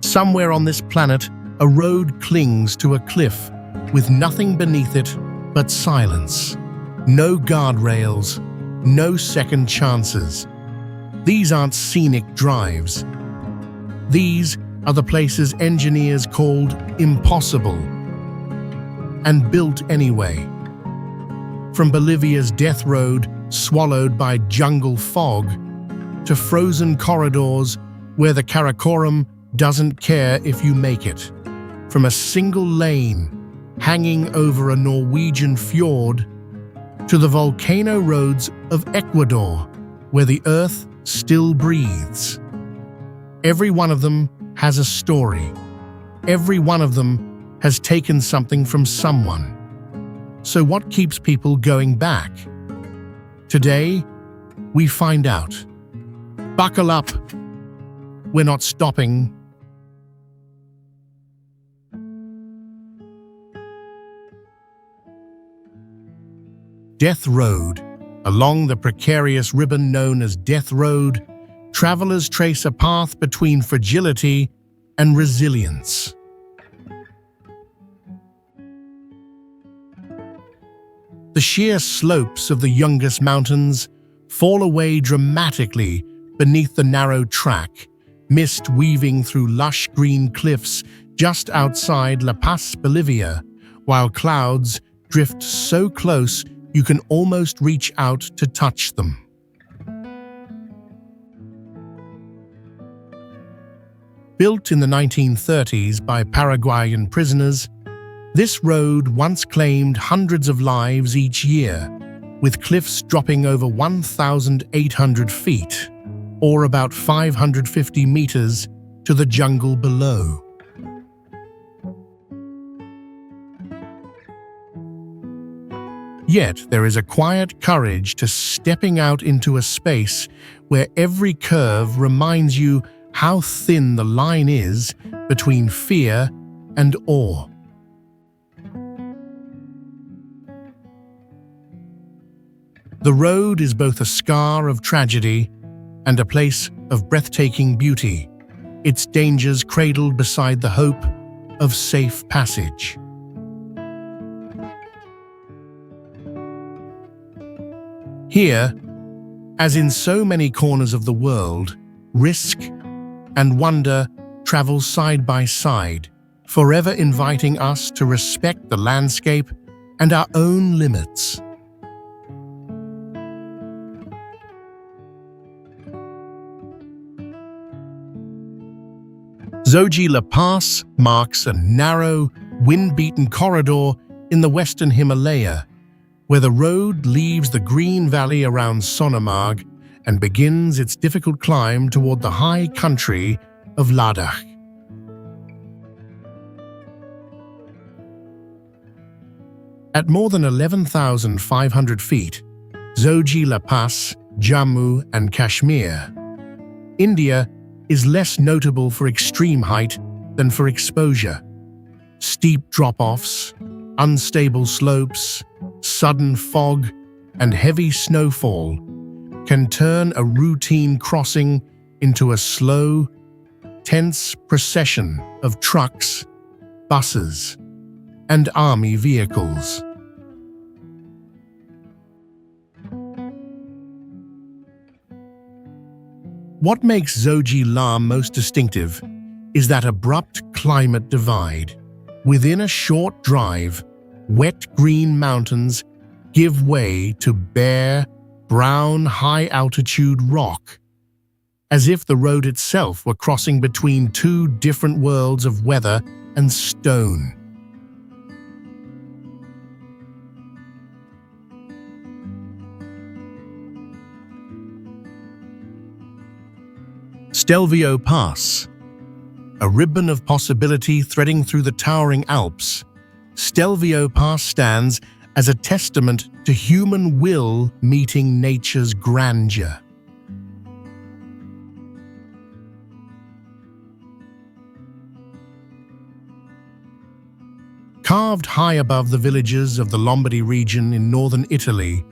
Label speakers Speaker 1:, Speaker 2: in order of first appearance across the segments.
Speaker 1: Somewhere on this planet, a road clings to a cliff with nothing beneath it but silence. No guardrails, no second chances. These aren't scenic drives. These are the places engineers called impossible and built anyway. From Bolivia's death road, swallowed by jungle fog, to frozen corridors where the Karakoram doesn't care if you make it. From a single lane hanging over a Norwegian fjord to the volcano roads of Ecuador, where the earth still breathes. Every one of them has a story. Every one of them has taken something from someone. So what keeps people going back? Today, we find out. Buckle up. We're not stopping. Death Road. Along the precarious ribbon known as Death Road, travelers trace a path between fragility and resilience. The sheer slopes of the Yungas mountains fall away dramatically beneath the narrow track, mist weaving through lush green cliffs just outside La Pass, Bolivia, while clouds drift so close you can almost reach out to touch them. Built in the 1930s by Paraguayan prisoners, this road once claimed hundreds of lives each year, with cliffs dropping over 1,800 feet, or about 550 meters, to the jungle below. Yet there is a quiet courage to stepping out into a space where every curve reminds you how thin the line is between fear and awe. The road is both a scar of tragedy and a place of breathtaking beauty, its dangers cradled beside the hope of safe passage. Here, as in so many corners of the world, risk and wonder travel side by side, forever inviting us to respect the landscape and our own limits. Zoji La Pass marks a narrow, wind-beaten corridor in the western Himalaya, where the road leaves the green valley around Sonamarg and begins its difficult climb toward the high country of Ladakh. At more than 11,500 feet, Zoji La Pass, Jammu and Kashmir, India is less notable for extreme height than for exposure. Steep drop-offs, unstable slopes, sudden fog, and heavy snowfall can turn a routine crossing into a slow, tense procession of trucks, buses, and army vehicles. What makes Zoji La most distinctive is that abrupt climate divide. Within a short drive, wet green mountains give way to bare, brown, high-altitude rock, as if the road itself were crossing between two different worlds of weather and stone. Stelvio Pass, a ribbon of possibility threading through the towering Alps, Stelvio Pass stands as a testament to human will meeting nature's grandeur. Carved high above the villages of the Lombardy region in northern Italy,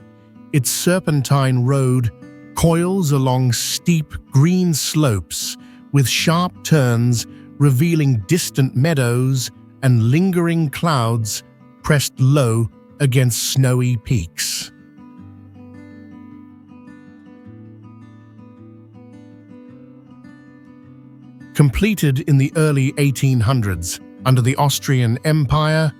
Speaker 1: its serpentine road coils along steep green slopes with sharp turns revealing distant meadows and lingering clouds pressed low against snowy peaks. Completed in the early 1800s under the Austrian Empire,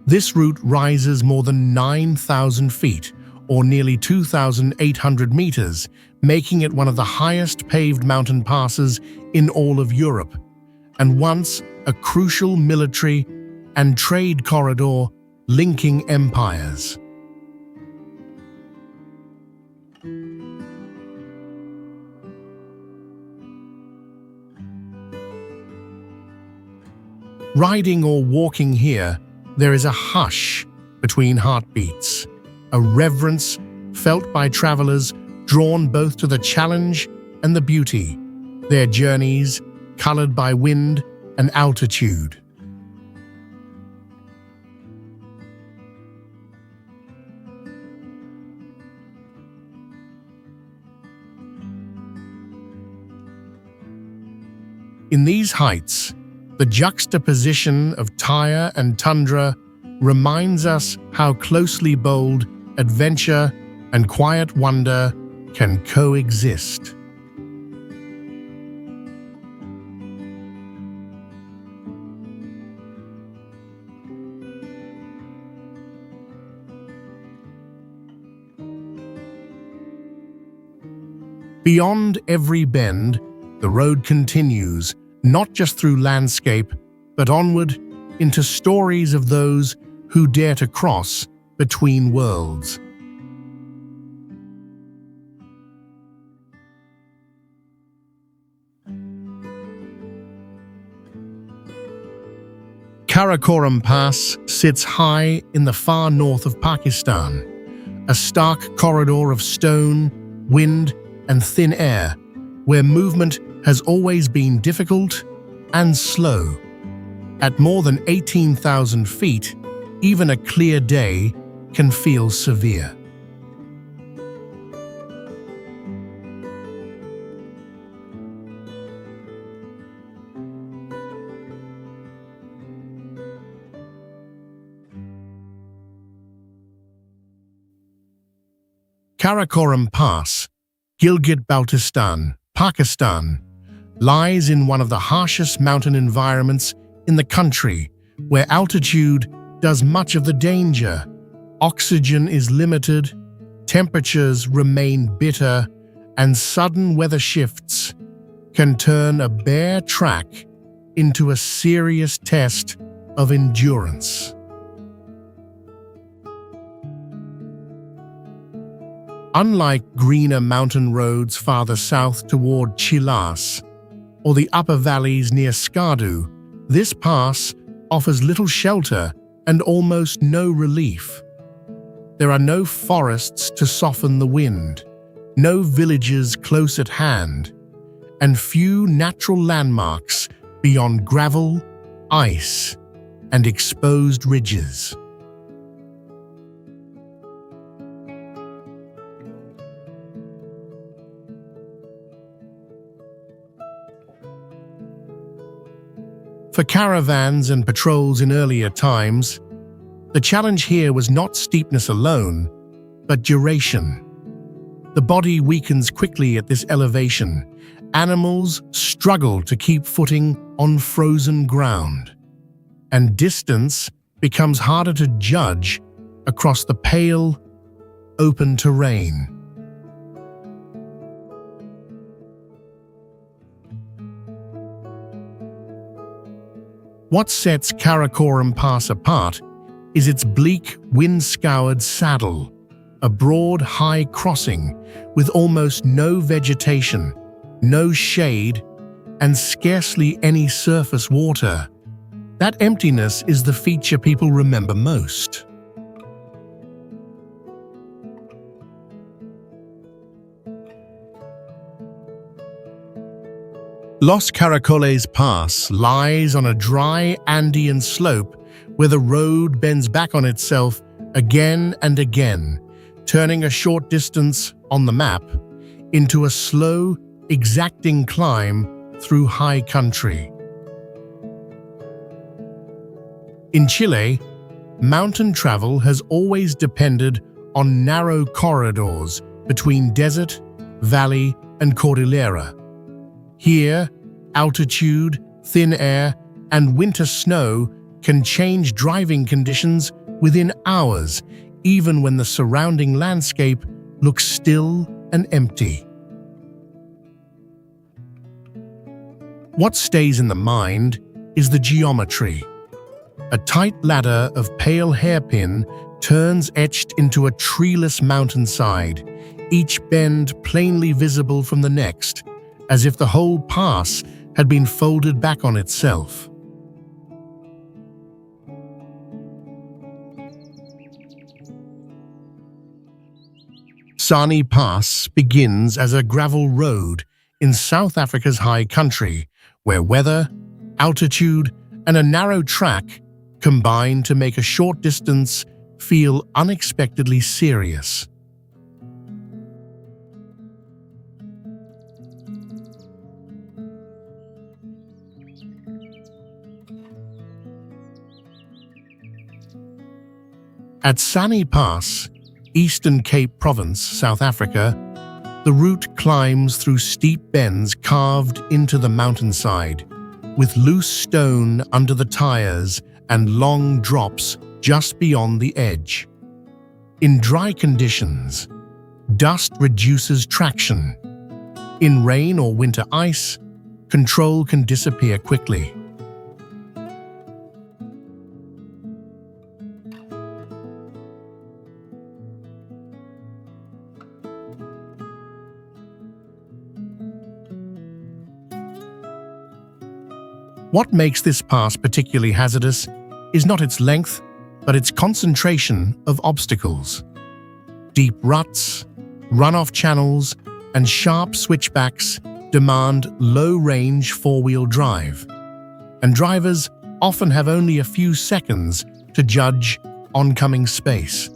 Speaker 1: this route rises more than 9,000 feet, or nearly 2,800 meters, making it one of the highest paved mountain passes in all of Europe, and once a crucial military and trade corridor linking empires. Riding or walking here, there is a hush between heartbeats, a reverence felt by travelers drawn both to the challenge and the beauty, their journeys colored by wind and altitude. In these heights, the juxtaposition of tire and tundra reminds us how closely bold adventure and quiet wonder can coexist. Beyond every bend, the road continues, not just through landscape, but onward into stories of those who dare to cross between worlds. Karakoram Pass sits high in the far north of Pakistan, a stark corridor of stone, wind, and thin air, where movement has always been difficult and slow. At more than 18,000 feet, even a clear day can feel severe. Karakoram Pass, Gilgit-Baltistan, Pakistan, lies in one of the harshest mountain environments in the country, where altitude does much of the danger. Oxygen is limited, temperatures remain bitter, and sudden weather shifts can turn a bare track into a serious test of endurance. Unlike greener mountain roads farther south toward Chile or the upper valleys near Skardu, this pass offers little shelter and almost no relief. There are no forests to soften the wind, no villages close at hand, and few natural landmarks beyond gravel, ice, and exposed ridges. For caravans and patrols in earlier times, the challenge here was not steepness alone, but duration. The body weakens quickly at this elevation. Animals struggle to keep footing on frozen ground, and distance becomes harder to judge across the pale, open terrain. What sets Karakoram Pass apart is its bleak, wind-scoured saddle, a broad, high crossing with almost no vegetation, no shade, and scarcely any surface water. That emptiness is the feature people remember most. Los Caracoles Pass lies on a dry Andean slope where the road bends back on itself again and again, turning a short distance on the map into a slow, exacting climb through high country. In Chile, mountain travel has always depended on narrow corridors between desert, valley, and cordillera. Here, altitude, thin air, and winter snow can change driving conditions within hours, even when the surrounding landscape looks still and empty. What stays in the mind is the geometry. A tight ladder of pale hairpin turns etched into a treeless mountainside, each bend plainly visible from the next, as if the whole pass had been folded back on itself. Sani Pass begins as a gravel road in South Africa's high country, where weather, altitude, and a narrow track combine to make a short distance feel unexpectedly serious. At Sani Pass, Eastern Cape Province, South Africa, the route climbs through steep bends carved into the mountainside, with loose stone under the tires and long drops just beyond the edge. In dry conditions, dust reduces traction. In rain or winter ice, control can disappear quickly. What makes this pass particularly hazardous is not its length, but its concentration of obstacles. Deep ruts, runoff channels, and sharp switchbacks demand low-range four-wheel drive, and drivers often have only a few seconds to judge oncoming space.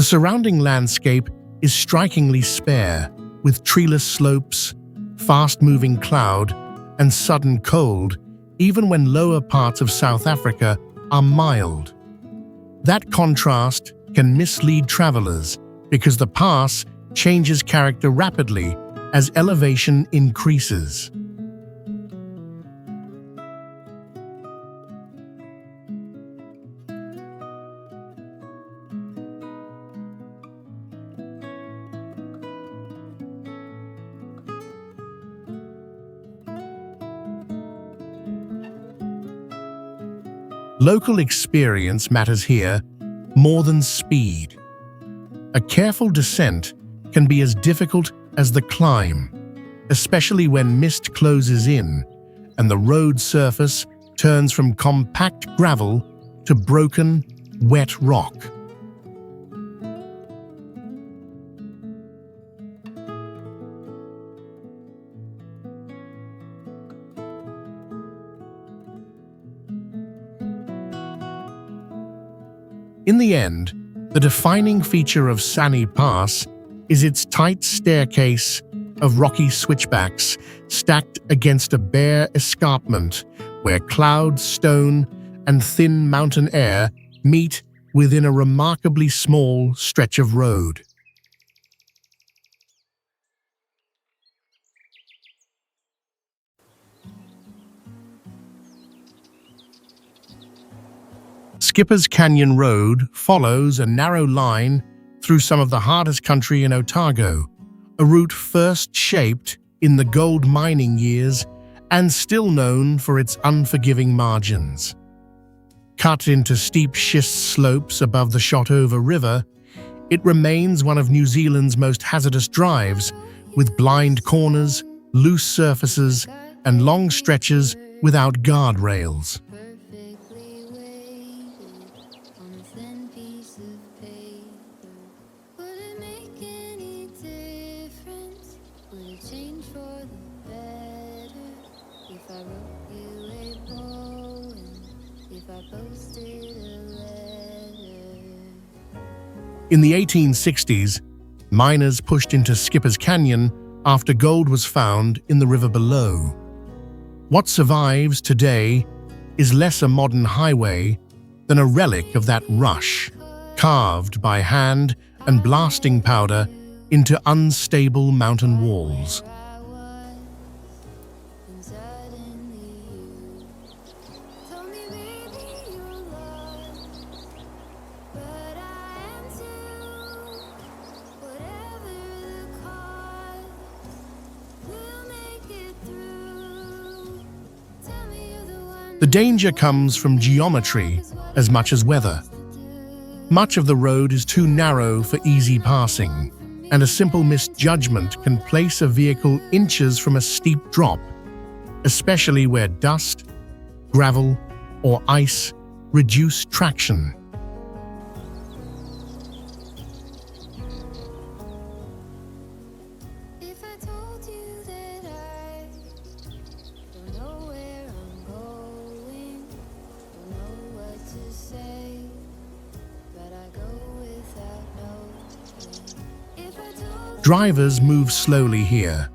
Speaker 1: The surrounding landscape is strikingly spare, with treeless slopes, fast-moving cloud, and sudden cold, even when lower parts of South Africa are mild. That contrast can mislead travelers because the pass changes character rapidly as elevation increases. Local experience matters here more than speed. A careful descent can be as difficult as the climb, especially when mist closes in and the road surface turns from compact gravel to broken, wet rock. In the end, the defining feature of Sani Pass is its tight staircase of rocky switchbacks stacked against a bare escarpment where cloud, stone, and thin mountain air meet within a remarkably small stretch of road. Skipper's Canyon Road follows a narrow line through some of the hardest country in Otago, a route first shaped in the gold mining years and still known for its unforgiving margins. Cut into steep schist slopes above the Shotover River, it remains one of New Zealand's most hazardous drives, with blind corners, loose surfaces, and long stretches without guardrails. In the 1860s, miners pushed into Skipper's Canyon after gold was found in the river below. What survives today is less a modern highway than a relic of that rush, carved by hand and blasting powder into unstable mountain walls. The danger comes from geometry as much as weather. Much of the road is too narrow for easy passing, and a simple misjudgment can place a vehicle inches from a steep drop, especially where dust, gravel, or ice reduce traction. Drivers move slowly here,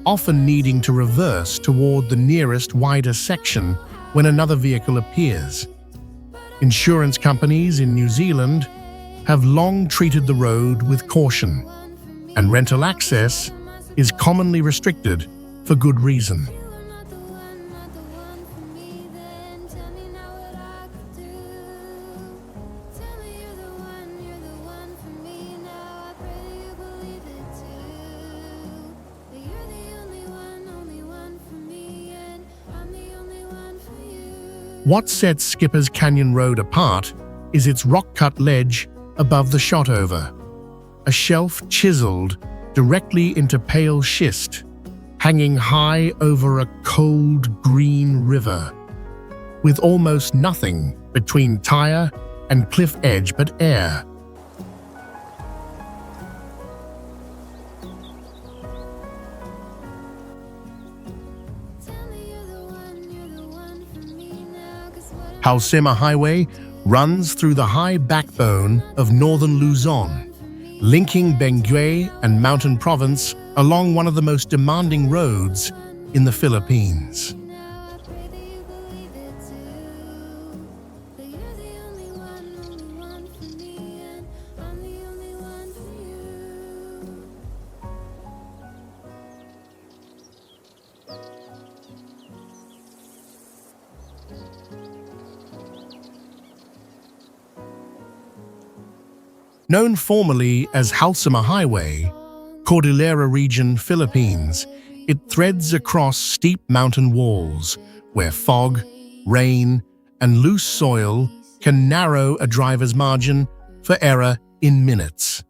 Speaker 1: often needing to reverse toward the nearest wider section when another vehicle appears. Insurance companies in New Zealand have long treated the road with caution, and rental access is commonly restricted for good reason. What sets Skipper's Canyon Road apart is its rock-cut ledge above the shotover, a shelf chiseled directly into pale schist, hanging high over a cold green river, with almost nothing between tire and cliff edge but air. Halsema Highway runs through the high backbone of northern Luzon, linking Benguet and Mountain Province along one of the most demanding roads in the Philippines. Known formally as Halsema Highway, Cordillera Region, Philippines, it threads across steep mountain walls where fog, rain, and loose soil can narrow a driver's margin for error in minutes.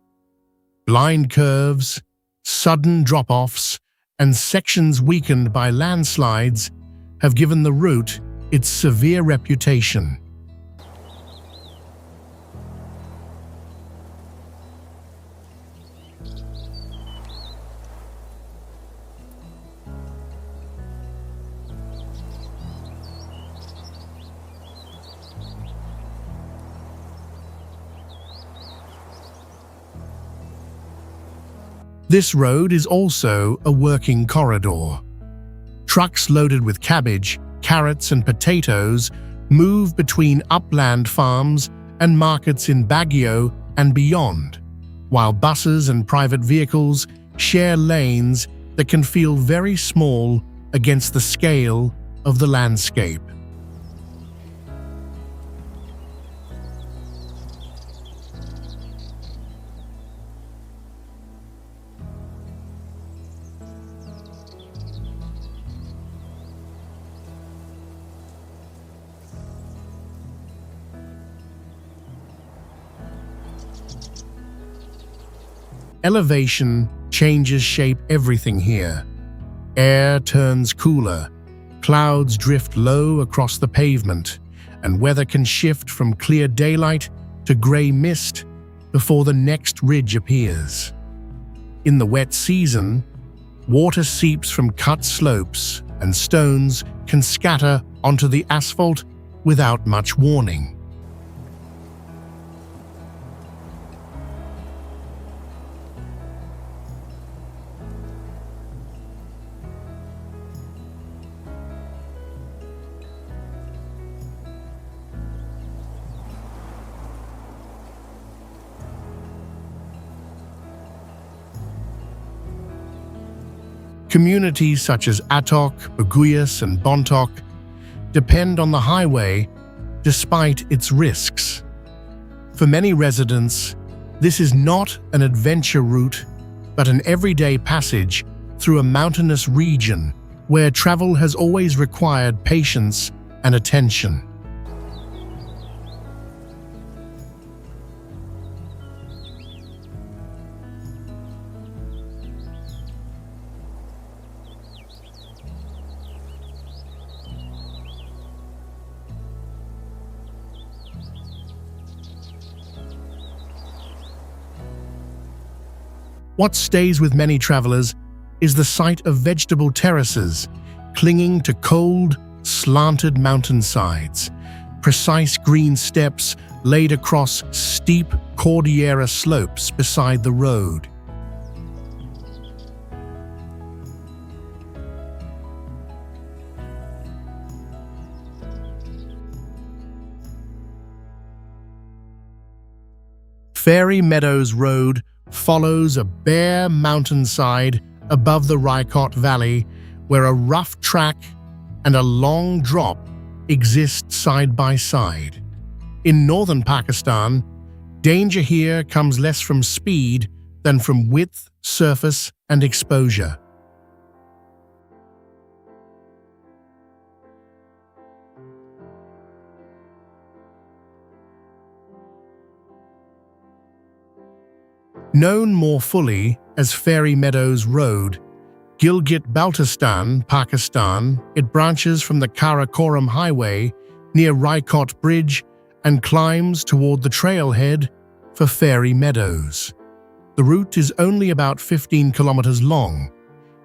Speaker 1: Blind curves, sudden drop-offs, and sections weakened by landslides have given the route its severe reputation. This road is also a working corridor. Trucks loaded with cabbage, carrots, and potatoes move between upland farms and markets in Baguio and beyond, while buses and private vehicles share lanes that can feel very small against the scale of the landscape. Elevation changes shape everything here. Air turns cooler, clouds drift low across the pavement, and weather can shift from clear daylight to grey mist before the next ridge appears. In the wet season, water seeps from cut slopes and stones can scatter onto the asphalt without much warning. Communities such as Atok, Baguyas, and Bontoc depend on the highway despite its risks. For many residents, this is not an adventure route, but an everyday passage through a mountainous region where travel has always required patience and attention. What stays with many travelers is the sight of vegetable terraces clinging to cold, slanted mountainsides, precise green steps laid across steep Cordillera slopes beside the road. Meadows Road follows a bare mountainside above the Raikot Valley, where a rough track and a long drop exist side by side. In northern Pakistan, danger here comes less from speed than from width, surface, and exposure. Known more fully as Meadows Road, Gilgit-Baltistan, Pakistan, it branches from the Karakoram Highway near Raikot Bridge and climbs toward the trailhead for Meadows. The route is only about 15 kilometers long,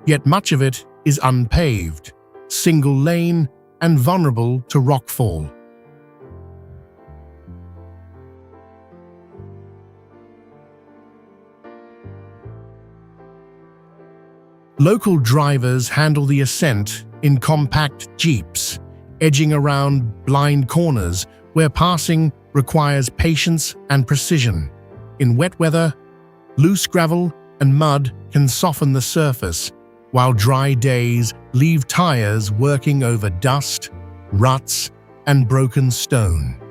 Speaker 1: yet much of it is unpaved, single-lane, and vulnerable to rockfall. Local drivers handle the ascent in compact jeeps, edging around blind corners where passing requires patience and precision. In wet weather, loose gravel and mud can soften the surface, while dry days leave tires working over dust, ruts, and broken stone.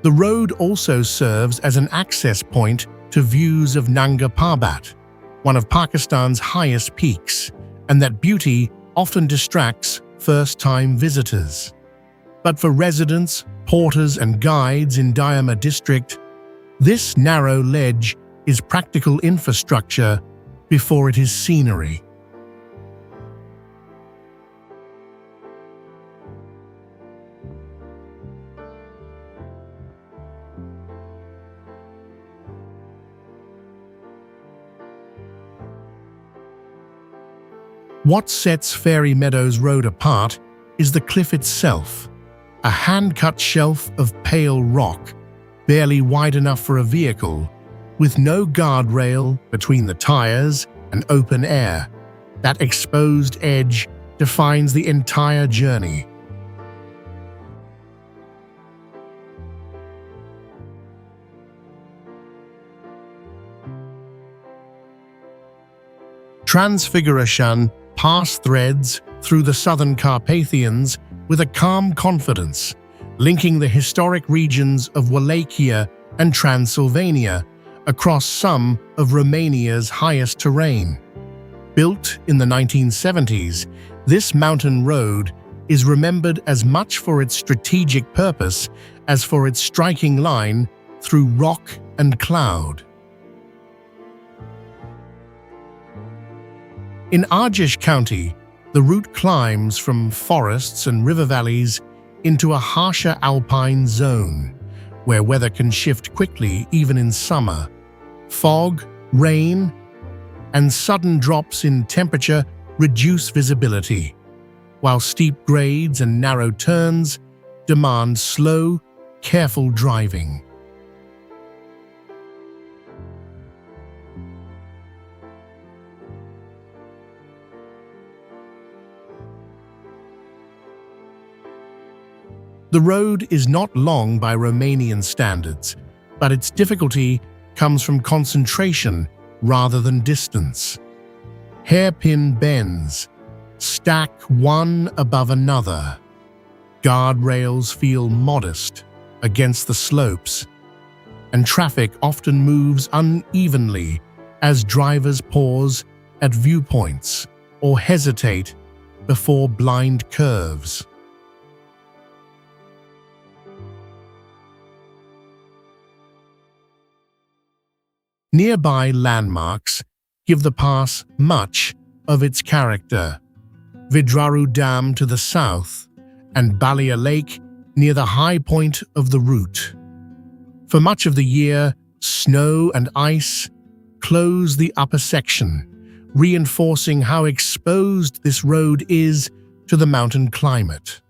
Speaker 1: The road also serves as an access point to views of Nanga Parbat, one of Pakistan's highest peaks, and that beauty often distracts first-time visitors. But for residents, porters, and guides in Diama district, this narrow ledge is practical infrastructure before it is scenery. What sets Meadows Road apart is the cliff itself, a hand-cut shelf of pale rock, barely wide enough for a vehicle, with no guardrail between the tires and open air. That exposed edge defines the entire journey. Transfagarasan Pass threads through the southern Carpathians with a calm confidence, linking the historic regions of Wallachia and Transylvania across some of Romania's highest terrain. Built in the 1970s, this mountain road is remembered as much for its strategic purpose as for its striking line through rock and cloud. In Argeș County, the route climbs from forests and river valleys into a harsher alpine zone, where weather can shift quickly even in summer. Fog, rain, and sudden drops in temperature reduce visibility, while steep grades and narrow turns demand slow, careful driving. The road is not long by Romanian standards, but its difficulty comes from concentration rather than distance. Hairpin bends stack one above another. Guardrails feel modest against the slopes, and traffic often moves unevenly as drivers pause at viewpoints or hesitate before blind curves. Nearby landmarks give the pass much of its character. Vidraru Dam to the south and Balia Lake near the high point of the route. For much of the year, snow and ice close the upper section, reinforcing how exposed this road is to the mountain climate.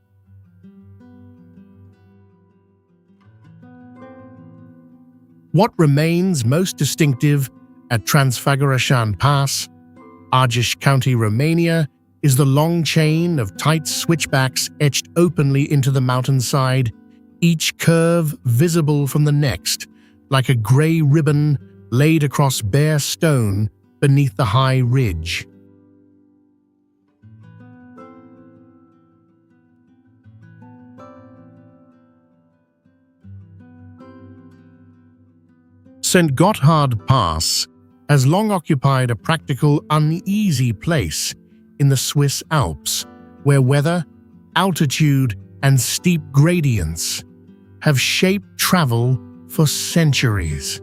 Speaker 1: What remains most distinctive at Transfagarasan Pass, Argeș County, Romania, is the long chain of tight switchbacks etched openly into the mountainside, each curve visible from the next, like a grey ribbon laid across bare stone beneath the high ridge. St. Gotthard Pass has long occupied a practical, uneasy place in the Swiss Alps, where weather, altitude, and steep gradients have shaped travel for centuries.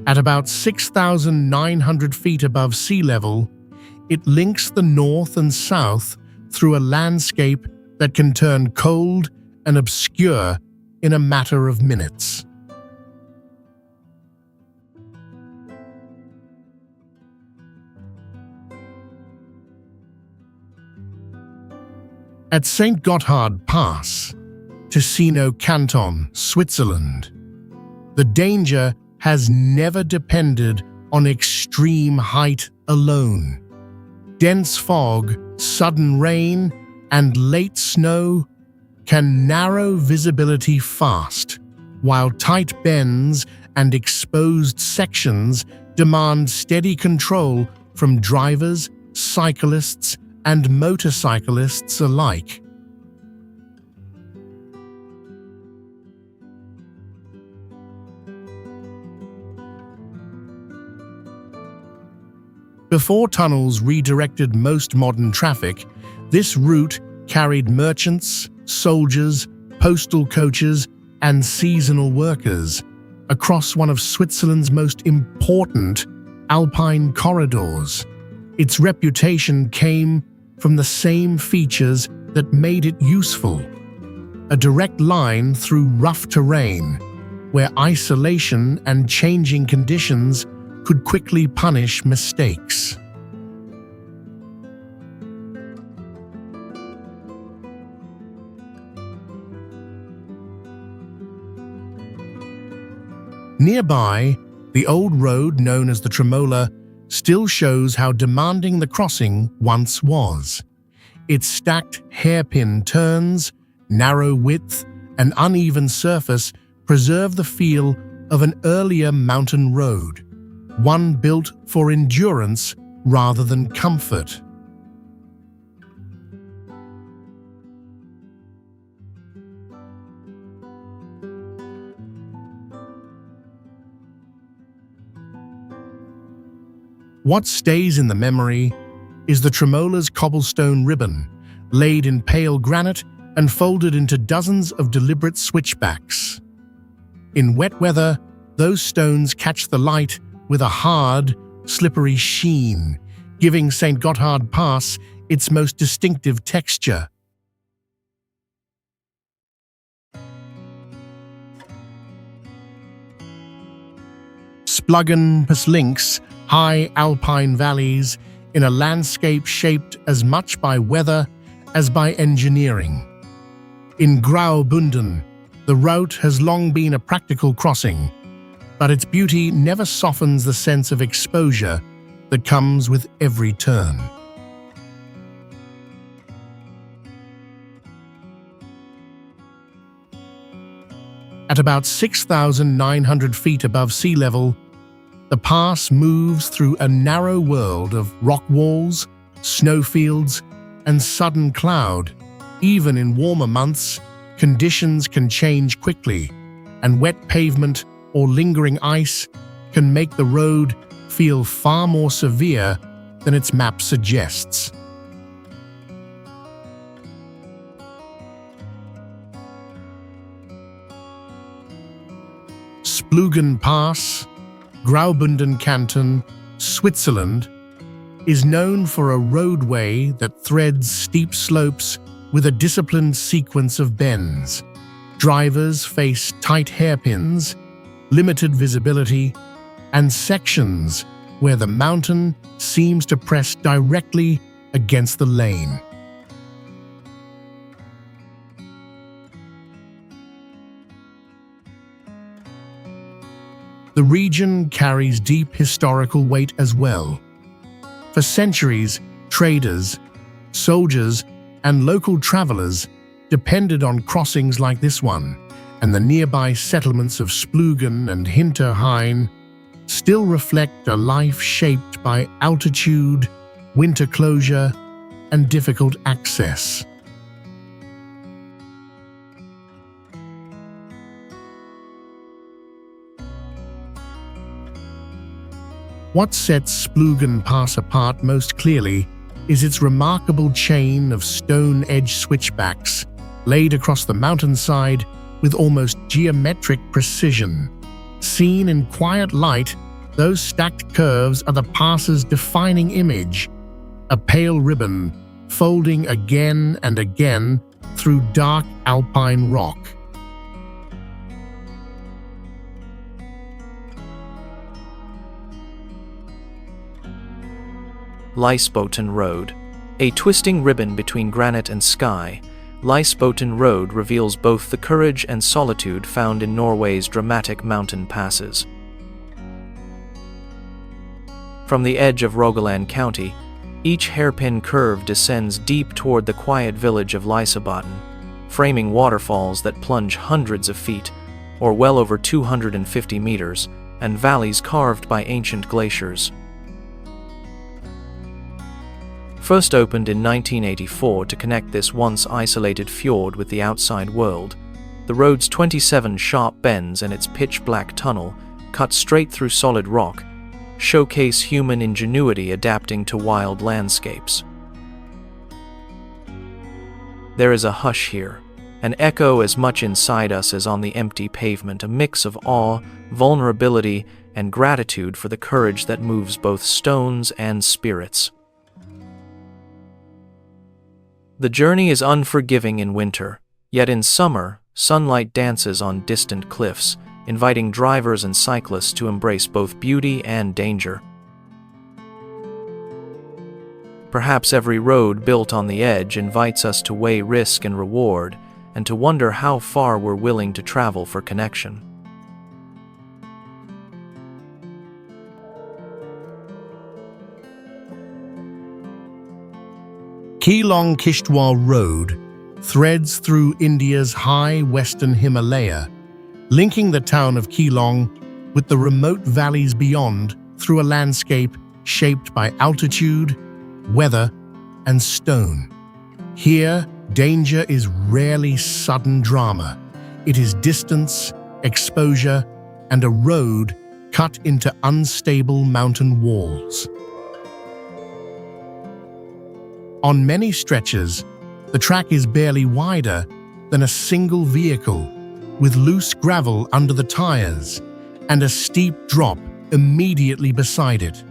Speaker 1: At about 6,900 feet above sea level, it links the north and south through a landscape that can turn cold and obscure in a matter of minutes. At St. Gotthard Pass, Ticino Canton, Switzerland, the danger has never depended on extreme height alone. Dense fog, sudden rain, and late snow can narrow visibility fast, while tight bends and exposed sections demand steady control from drivers, cyclists, and motorcyclists alike. Before tunnels redirected most modern traffic, this route carried merchants, soldiers, postal coaches, and seasonal workers across one of Switzerland's most important alpine corridors. Its reputation came from the same features that made it useful: a direct line through rough terrain, where isolation and changing conditions could quickly punish mistakes. Nearby, the old road known as the Tremola still shows how demanding the crossing once was. Its stacked hairpin turns, narrow width, and uneven surface preserve the feel of an earlier mountain road, one built for endurance rather than comfort. What stays in the memory is the Tremola's cobblestone ribbon, laid in pale granite and folded into dozens of deliberate switchbacks. In wet weather, those stones catch the light with a hard, slippery sheen, giving St. Gotthard Pass its most distinctive texture. Splügen Pass links high alpine valleys in a landscape shaped as much by weather as by engineering. In Graubünden, the route has long been a practical crossing, but its beauty never softens the sense of exposure that comes with every turn. At about 6,900 feet above sea level, the pass moves through a narrow world of rock walls, snowfields, and sudden cloud. Even in warmer months, conditions can change quickly, and wet pavement or lingering ice can make the road feel far more severe than its map suggests. Splügen Pass, Graubünden Canton, Switzerland, is known for a roadway that threads steep slopes with a disciplined sequence of bends. Drivers face tight hairpins, limited visibility, and sections where the mountain seems to press directly against the lane. The region carries deep historical weight as well. For centuries, traders, soldiers, and local travelers depended on crossings like this one, and the nearby settlements of Splügen and Hinterhain still reflect a life shaped by altitude, winter closure, and difficult access. What sets Splügen Pass apart most clearly is its remarkable chain of stone-edged switchbacks laid across the mountainside with almost geometric precision. Seen in quiet light, those stacked curves are the pass's defining image, a pale ribbon folding again and again through dark alpine rock.
Speaker 2: Lysebotn Road. A twisting ribbon between granite and sky, Lysebotn Road reveals both the courage and solitude found in Norway's dramatic mountain passes. From the edge of Rogaland County, each hairpin curve descends deep toward the quiet village of Lysebotn, framing waterfalls that plunge hundreds of feet, or well over 250 meters, and valleys carved by ancient glaciers. First opened in 1984 to connect this once isolated fjord with the outside world, the road's 27 sharp bends and its pitch-black tunnel, cut straight through solid rock, showcase human ingenuity adapting to wild landscapes. There is a hush here, an echo as much inside us as on the empty pavement, a mix of awe, vulnerability, and gratitude for the courage that moves both stones and spirits. The journey is unforgiving in winter, yet in summer, sunlight dances on distant cliffs, inviting drivers and cyclists to embrace both beauty and danger. Perhaps every road built on the edge invites us to weigh risk and reward, and to wonder how far we're willing to travel for connection.
Speaker 1: Keelong-Kishtwar Road threads through India's high western Himalaya, linking the town of Keelong with the remote valleys beyond through a landscape shaped by altitude, weather, and stone. Here, danger is rarely sudden drama. It is distance, exposure, and a road cut into unstable mountain walls. On many stretches, the track is barely wider than a single vehicle, with loose gravel under the tires and a steep drop immediately beside it.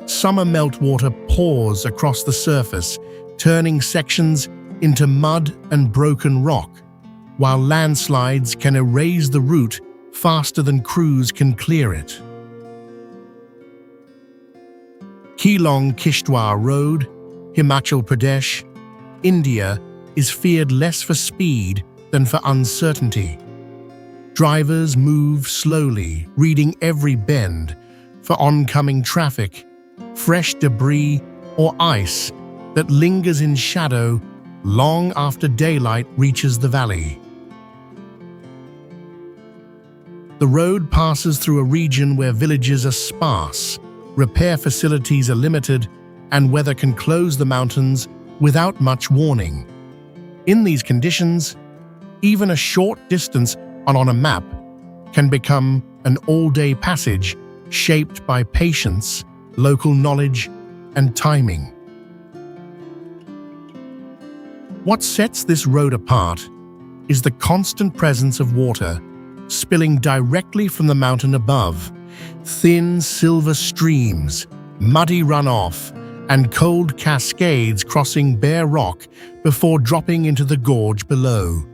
Speaker 1: Summer meltwater pours across the surface, turning sections into mud and broken rock, while landslides can erase the route faster than crews can clear it. Keelong-Kishtwar Road, Himachal Pradesh, India, is feared less for speed than for uncertainty. Drivers move slowly, reading every bend for oncoming traffic, fresh debris, or ice that lingers in shadow long after daylight reaches the valley. The road passes through a region where villages are sparse, repair facilities are limited, and weather can close the mountains without much warning. In these conditions, even a short distance on a map can become an all-day passage shaped by patience, local knowledge, and timing. What sets this road apart is the constant presence of water spilling directly from the mountain above. Thin silver streams, muddy runoff, and cold cascades crossing bare rock before dropping into the gorge below.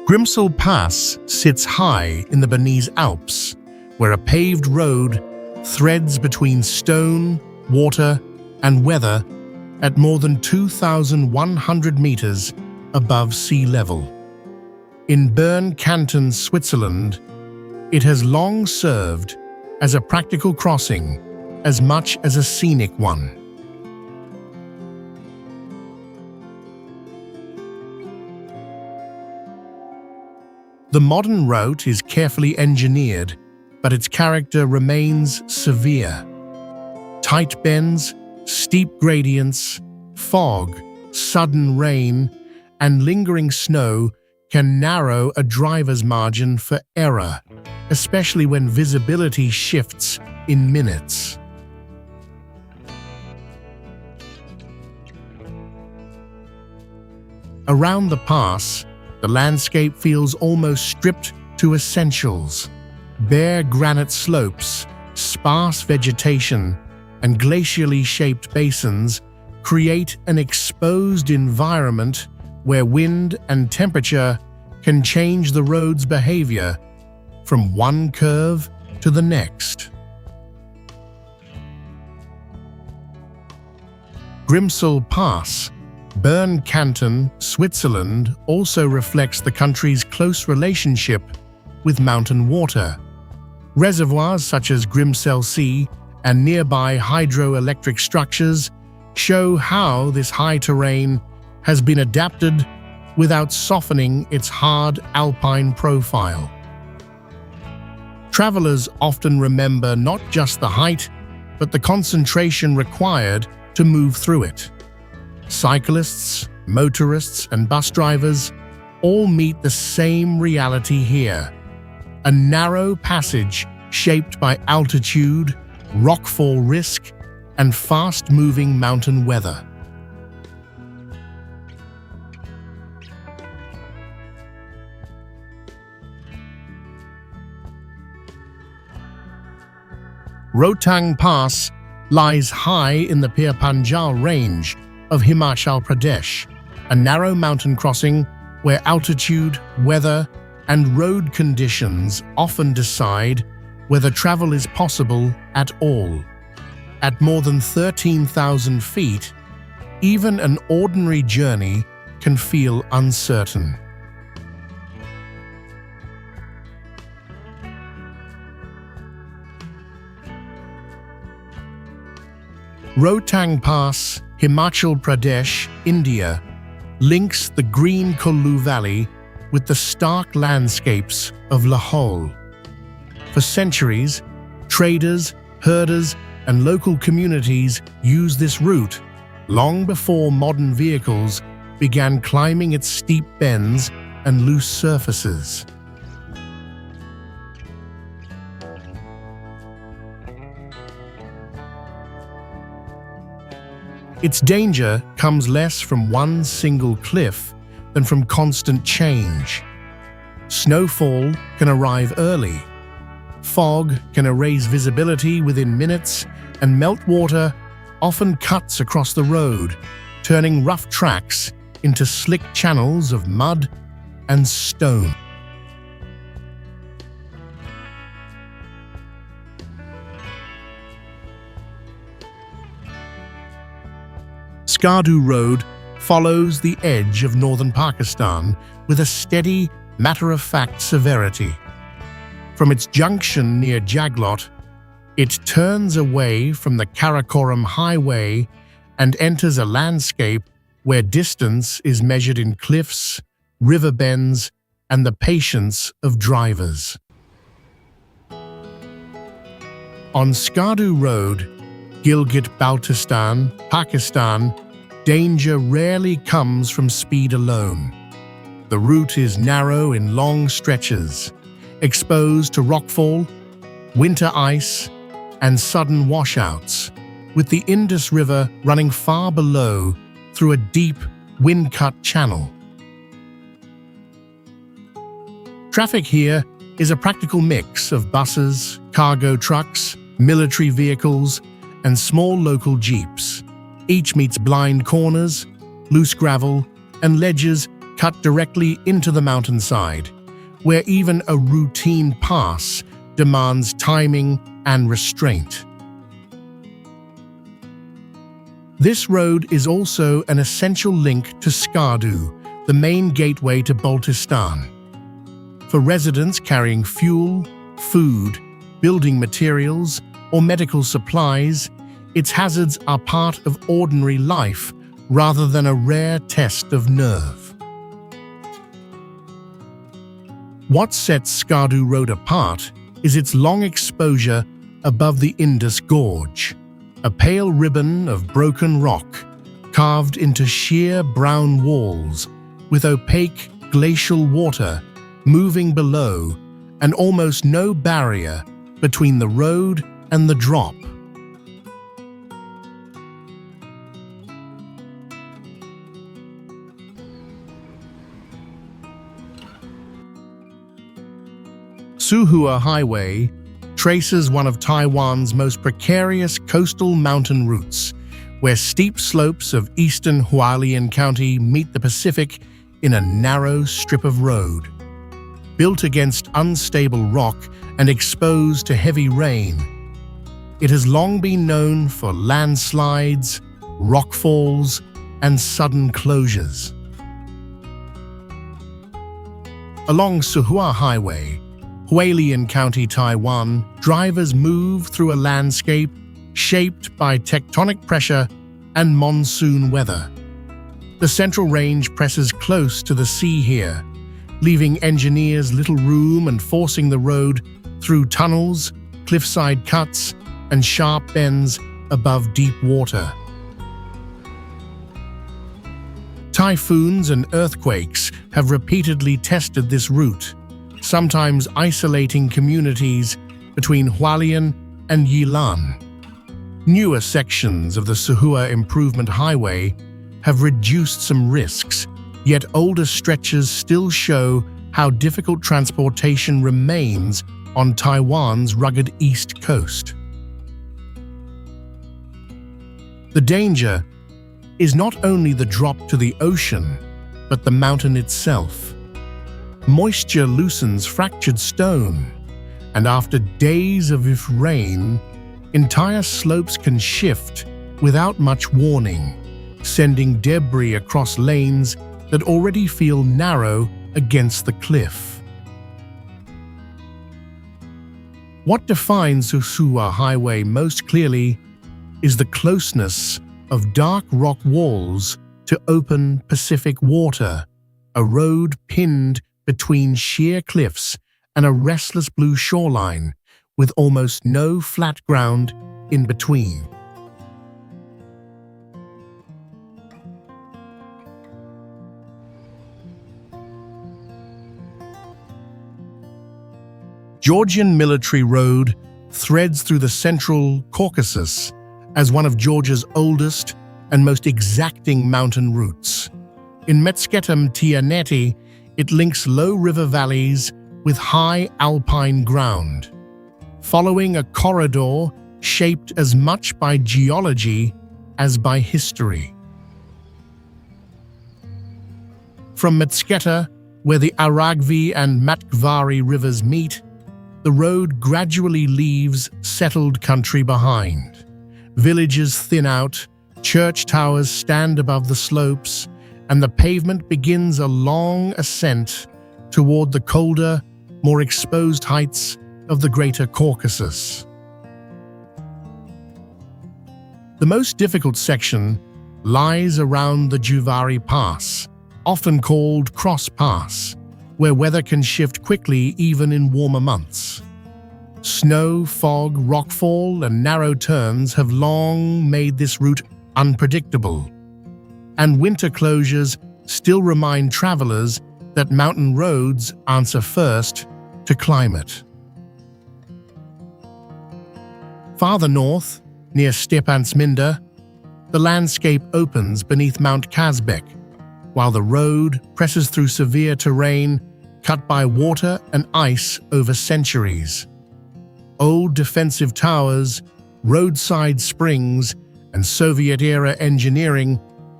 Speaker 1: Grimsel Pass sits high in the Bernese Alps, where a paved road threads between stone, water, and weather at more than 2,100 meters above sea level. In Bern Canton, Switzerland, it has long served as a practical crossing as much as a scenic one. The modern route is carefully engineered, but its character remains severe. Tight bends, steep gradients, fog, sudden rain, and lingering snow can narrow a driver's margin for error, especially when visibility shifts in minutes. Around the pass, the landscape feels almost stripped to essentials. Bare granite slopes, sparse vegetation, and glacially shaped basins create an exposed environment where wind and temperature can change the road's behavior from one curve to the next. Grimsel Pass, Bern Canton, Switzerland, also reflects the country's close relationship with mountain water. Reservoirs such as Grimsel Sea and nearby hydroelectric structures show how this high terrain has been adapted without softening its hard alpine profile. Travelers often remember not just the height, but the concentration required to move through it. Cyclists, motorists, and bus drivers all meet the same reality here: a narrow passage shaped by altitude, rockfall risk, and fast-moving mountain weather. Rohtang Pass lies high in the Pir Panjal range of Himachal Pradesh, a narrow mountain crossing where altitude, weather, and road conditions often decide whether travel is possible at all. At more than 13,000 feet, even an ordinary journey can feel uncertain. Rohtang Pass, Himachal Pradesh, India, links the green Kullu Valley with the stark landscapes of Lahore. For centuries, traders, herders, and local communities used this route long before modern vehicles began climbing its steep bends and loose surfaces. Its danger comes less from one single cliff than from constant change. Snowfall can arrive early. Fog can erase visibility within minutes, and meltwater often cuts across the road, turning rough tracks into slick channels of mud and stone. Skardu Road follows the edge of northern Pakistan with a steady, matter-of-fact severity. From its junction near Jaglot, it turns away from the Karakoram Highway and enters a landscape where distance is measured in cliffs, river bends, and the patience of drivers. On Skardu Road, Gilgit-Baltistan, Pakistan, danger rarely comes from speed alone. The route is narrow in long stretches, exposed to rockfall, winter ice, and sudden washouts, with the Indus River running far below through a deep, wind-cut channel. Traffic here is a practical mix of buses, cargo trucks, military vehicles, and small local jeeps. Each meets blind corners, loose gravel, and ledges cut directly into the mountainside, where even a routine pass demands timing and restraint. This road is also an essential link to Skardu, the main gateway to Baltistan. For residents carrying fuel, food, building materials, or medical supplies, its hazards are part of ordinary life rather than a rare test of nerve. What sets Skardu Road apart is its long exposure above the Indus Gorge, a pale ribbon of broken rock carved into sheer brown walls with opaque glacial water moving below and almost no barrier between the road and the drop. Suhua Highway traces one of Taiwan's most precarious coastal mountain routes, where steep slopes of eastern Hualien County meet the Pacific in a narrow strip of road. Built against unstable rock and exposed to heavy rain, it has long been known for landslides, rockfalls, and sudden closures. Along Suhua Highway, Hualien County, Taiwan, drivers move through a landscape shaped by tectonic pressure and monsoon weather. The Central Range presses close to the sea here, leaving engineers little room and forcing the road through tunnels, cliffside cuts, and sharp bends above deep water. Typhoons and earthquakes have repeatedly tested this route, sometimes isolating communities between Hualien and Yilan. Newer sections of the Suhua Improvement Highway have reduced some risks, yet older stretches still show how difficult transportation remains on Taiwan's rugged east coast. The danger is not only the drop to the ocean, but the mountain itself. Moisture loosens fractured stone, and after days of rain, entire slopes can shift without much warning, sending debris across lanes that already feel narrow against the cliff. What defines the Suhua Highway most clearly is the closeness of dark rock walls to open Pacific water, a road pinned between sheer cliffs and a restless blue shoreline with almost no flat ground in between. Georgian Military Road threads through the central Caucasus as one of Georgia's oldest and most exacting mountain routes. In Metsketam Tianeti, it links low river valleys with high alpine ground, following a corridor shaped as much by geology as by history. From Metsketa, where the Aragvi and Matkvari rivers meet, the road gradually leaves settled country behind. Villages thin out, church towers stand above the slopes, and the pavement begins a long ascent toward the colder, more exposed heights of the Greater Caucasus. The most difficult section lies around the Juvari Pass, often called Cross Pass, where weather can shift quickly even in warmer months. Snow, fog, rockfall, and narrow turns have long made this route unpredictable, and winter closures still remind travelers that mountain roads answer first to climate. Farther north, near Stepansminda, the landscape opens beneath Mount Kazbek, while the road presses through severe terrain cut by water and ice over centuries. Old defensive towers, roadside springs, and Soviet-era engineering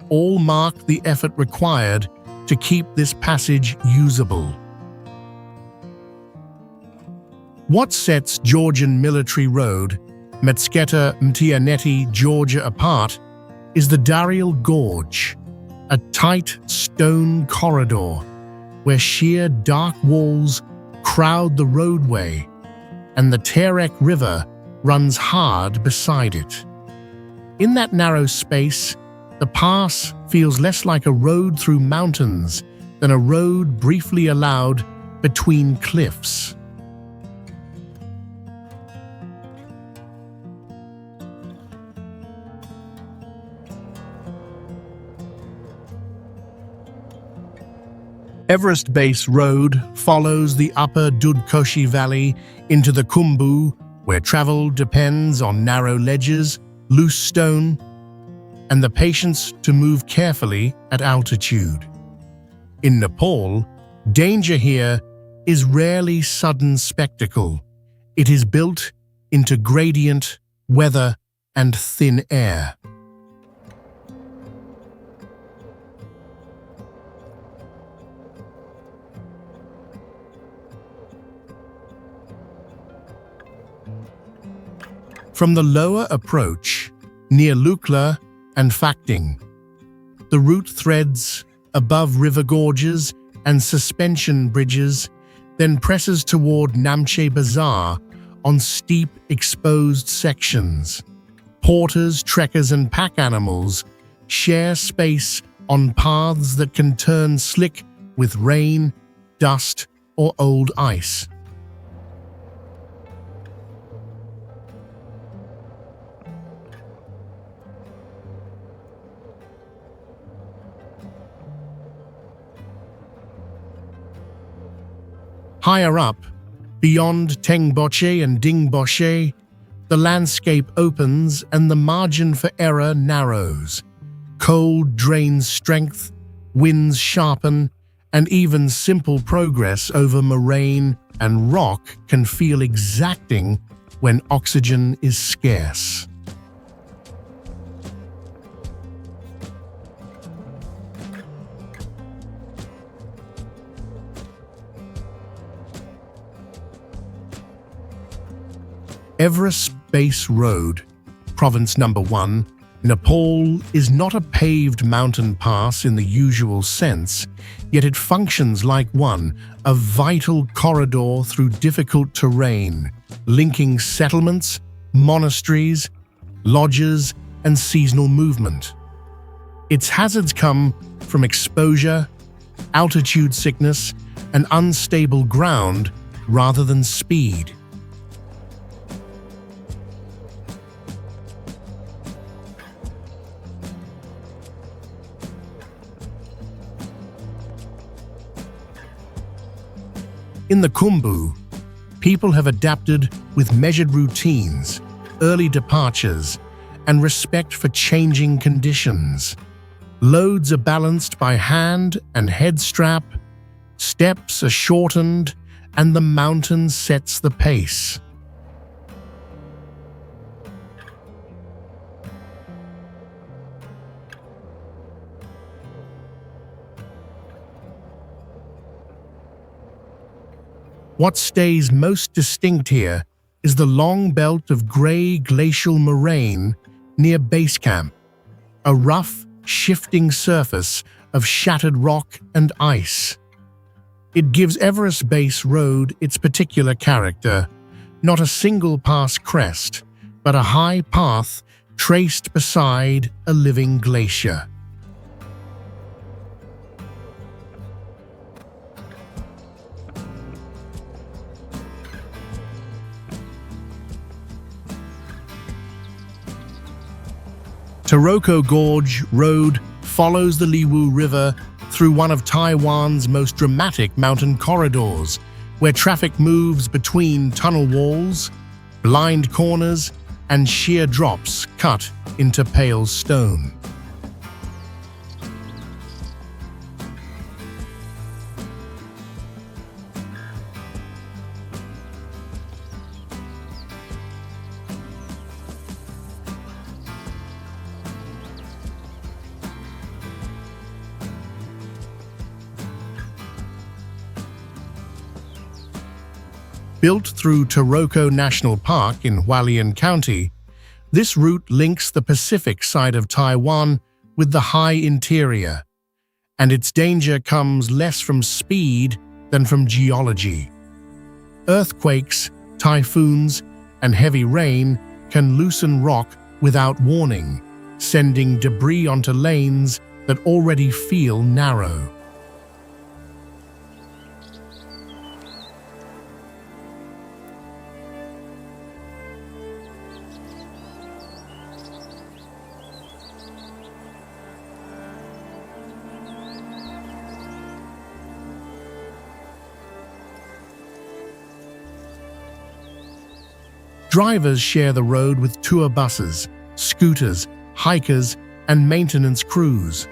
Speaker 1: all mark the effort required to keep this passage usable. What sets Georgian military road, Metsketa-Mtianeti, Georgia, apart is the Darial Gorge, a tight stone corridor where sheer dark walls crowd the roadway, and the Terek River runs hard beside it. In that narrow space, the pass feels less like a road through mountains than a road briefly allowed between cliffs. Everest Base Road follows the upper Dudkoshi Valley into the Khumbu, where travel depends on narrow ledges, loose stone, and the patience to move carefully at altitude. In Nepal, danger here is rarely sudden spectacle. It is built into gradient, weather, and thin air. From the lower approach, near Lukla and Fakting, the route threads above river gorges and suspension bridges, then presses toward Namche Bazaar on steep, exposed sections. Porters, trekkers, and pack animals share space on paths that can turn slick with rain, dust, or old ice. Higher up, beyond Tengboche and Dingboche, the landscape opens and the margin for error narrows. Cold drains strength, winds sharpen, and even simple progress over moraine and rock can feel exacting when oxygen is scarce. Everest Base Road, Province Number 1, Nepal is not a paved mountain pass in the usual sense, yet it functions like one, a vital corridor through difficult terrain, linking settlements, monasteries, lodges, and seasonal movement. Its hazards come from exposure, altitude sickness, and unstable ground rather than speed. In the Khumbu, people have adapted with measured routines, early departures, and respect for changing conditions. Loads are balanced by hand and head strap, steps are shortened, and the mountain sets the pace. What stays most distinct here is the long belt of grey glacial moraine near base camp, a rough, shifting surface of shattered rock and ice. It gives Everest Base Road its particular character, not a single pass crest, but a high path traced beside a living glacier. Taroko Gorge Road follows the Liwu River through one of Taiwan's most dramatic mountain corridors, where traffic moves between tunnel walls, blind corners, and sheer drops cut into pale stone. Built through Taroko National Park in Hualien County, this route links the Pacific side of Taiwan with the high interior, and its danger comes less from speed than from geology. Earthquakes, typhoons, and heavy rain can loosen rock without warning, sending debris onto lanes that already feel narrow. Drivers share the road with tour buses, scooters, hikers, and maintenance crews,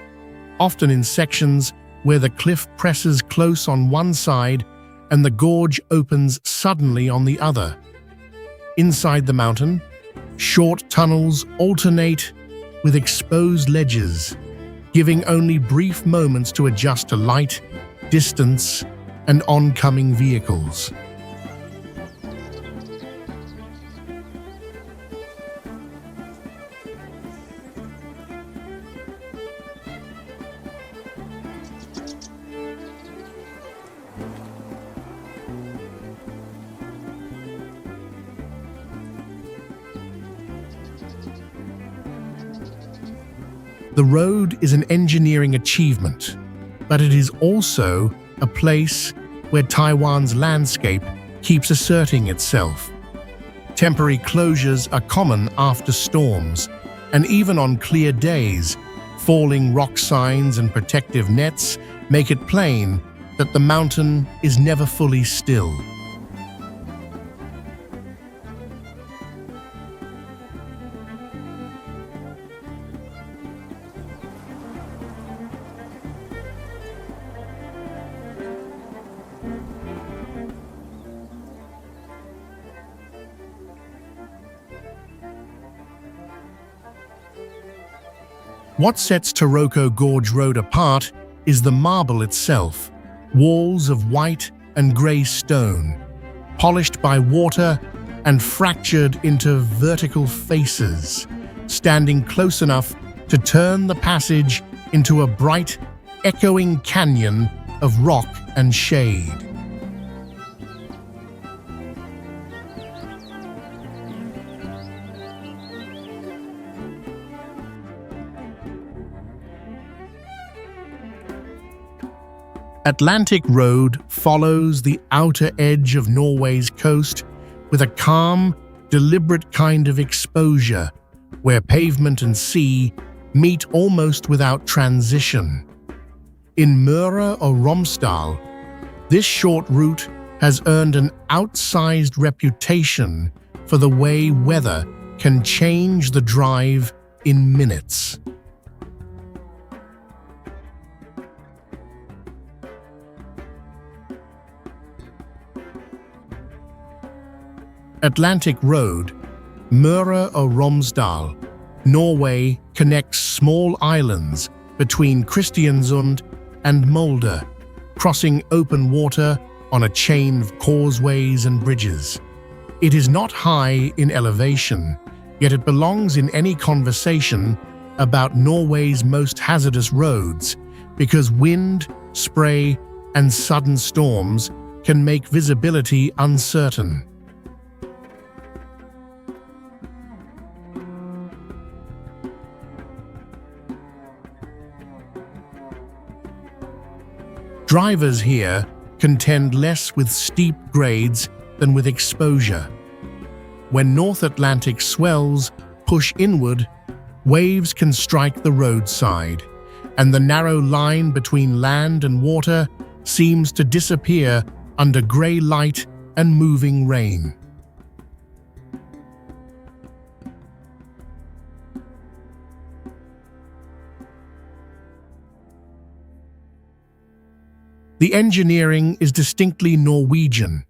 Speaker 1: often in sections where the cliff presses close on one side and the gorge opens suddenly on the other. Inside the mountain, short tunnels alternate with exposed ledges, giving only brief moments to adjust to light, distance, and oncoming vehicles. The road is an engineering achievement, but it is also a place where Taiwan's landscape keeps asserting itself. Temporary closures are common after storms, and even on clear days, falling rock signs and protective nets make it plain that the mountain is never fully still. What sets Taroko Gorge Road apart is the marble itself, walls of white and grey stone, polished by water and fractured into vertical faces, standing close enough to turn the passage into a bright, echoing canyon of rock and shade. Atlantic Road follows the outer edge of Norway's coast with a calm, deliberate kind of exposure where pavement and sea meet almost without transition. In Møre or Romsdal, this short route has earned an outsized reputation for the way weather can change the drive in minutes. Atlantic Road, Møre og Romsdal, Norway connects small islands between Kristiansund and Molde, crossing open water on a chain of causeways and bridges. It is not high in elevation, yet it belongs in any conversation about Norway's most hazardous roads because wind, spray, and sudden storms can make visibility uncertain. Drivers here contend less with steep grades than with exposure. When North Atlantic swells push inward, waves can strike the roadside, and the narrow line between land and water seems to disappear under grey light and moving rain. The engineering is distinctly Norwegian,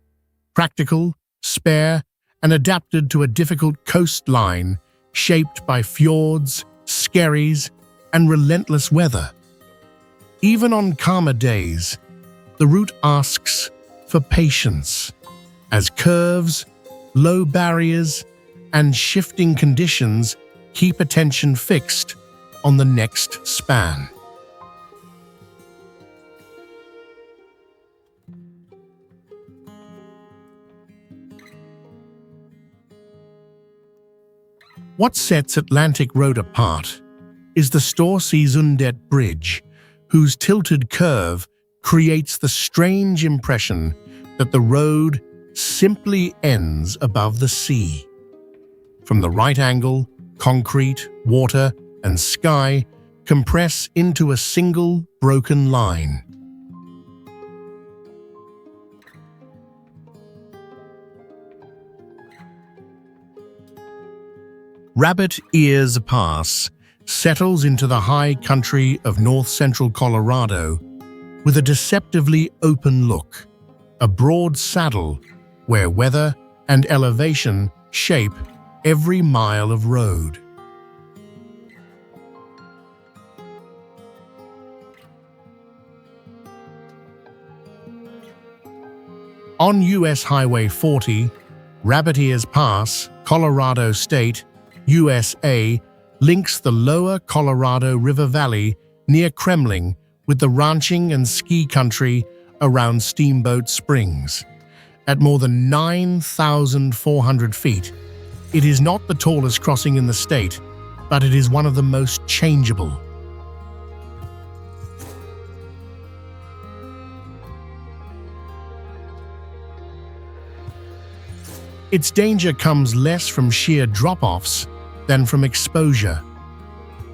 Speaker 1: practical, spare, and adapted to a difficult coastline shaped by fjords, skerries, and relentless weather. Even on calmer days, the route asks for patience, as curves, low barriers, and shifting conditions keep attention fixed on the next span. What sets Atlantic Road apart is the Storsundet Bridge, whose tilted curve creates the strange impression that the road simply ends above the sea. From the right angle, concrete, water, and sky compress into a single broken line. Rabbit Ears Pass settles into the high country of north-central Colorado with a deceptively open look, a broad saddle where weather and elevation shape every mile of road. On US Highway 40, Rabbit Ears Pass, Colorado State, USA, links the lower Colorado River Valley near Kremling with the ranching and ski country around Steamboat Springs. At more than 9,400 feet, it is not the tallest crossing in the state, but it is one of the most changeable. Its danger comes less from sheer drop-offs than from exposure.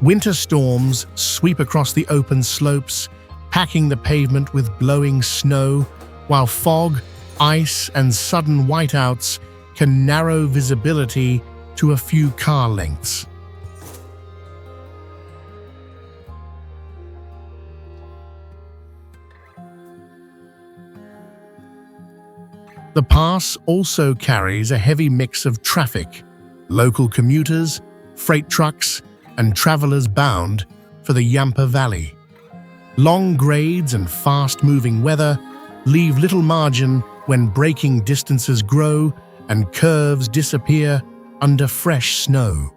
Speaker 1: Winter storms sweep across the open slopes, packing the pavement with blowing snow, while fog, ice, and sudden whiteouts can narrow visibility to a few car lengths. The pass also carries a heavy mix of traffic, local commuters, freight trucks, and travelers bound for the Yampa Valley. Long grades and fast-moving weather leave little margin when braking distances grow and curves disappear under fresh snow.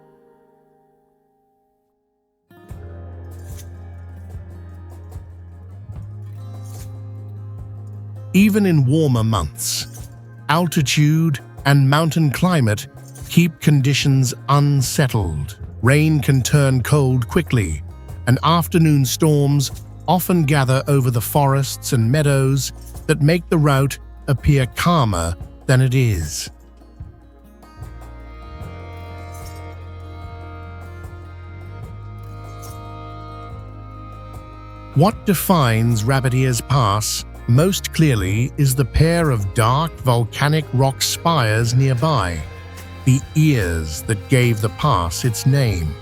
Speaker 1: Even in warmer months, altitude and mountain climate keep conditions unsettled. Rain can turn cold quickly, and afternoon storms often gather over the forests and meadows that make the route appear calmer than it is. What defines Rabbit Ears Pass most clearly is the pair of dark volcanic rock spires nearby, the ears that gave the pass its name.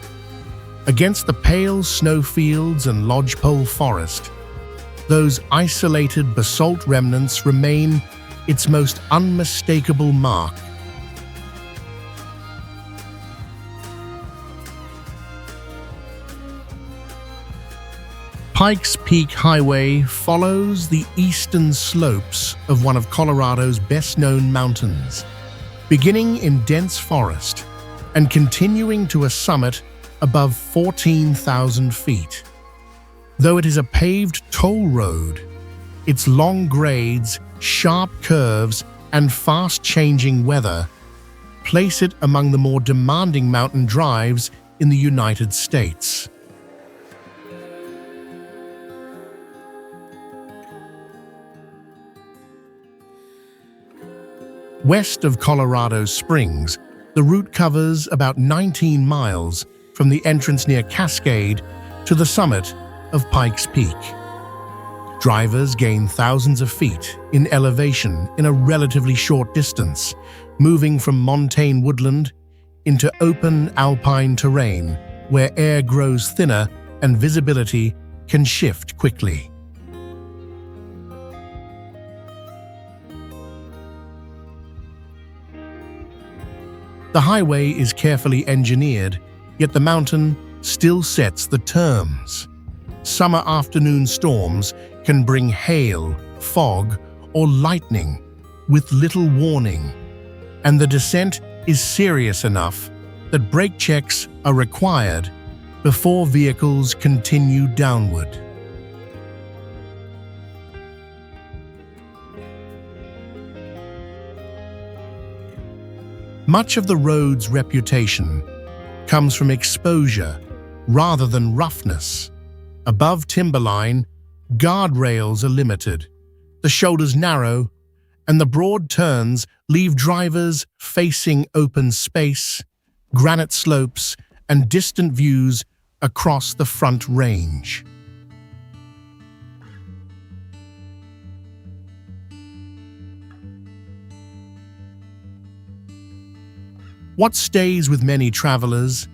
Speaker 1: Against the pale snowfields and lodgepole forest, those isolated basalt remnants remain its most unmistakable mark. Pikes Peak Highway follows the eastern slopes of one of Colorado's best-known mountains, beginning in dense forest and continuing to a summit above 14,000 feet. Though it is a paved toll road, its long grades, sharp curves, and fast-changing weather place it among the more demanding mountain drives in the United States. West of Colorado Springs, the route covers about 19 miles from the entrance near Cascade to the summit of Pikes Peak. Drivers gain thousands of feet in elevation in a relatively short distance, moving from montane woodland into open alpine terrain where air grows thinner and visibility can shift quickly. The highway is carefully engineered, yet the mountain still sets the terms. Summer afternoon storms can bring hail, fog, or lightning with little warning, and the descent is serious enough that brake checks are required before vehicles continue downward. Much of the road's reputation comes from exposure rather than roughness. Above timberline, guardrails are limited, the shoulders narrow, and the broad turns leave drivers facing open space, granite slopes, and distant views across the front range. What stays with many travelers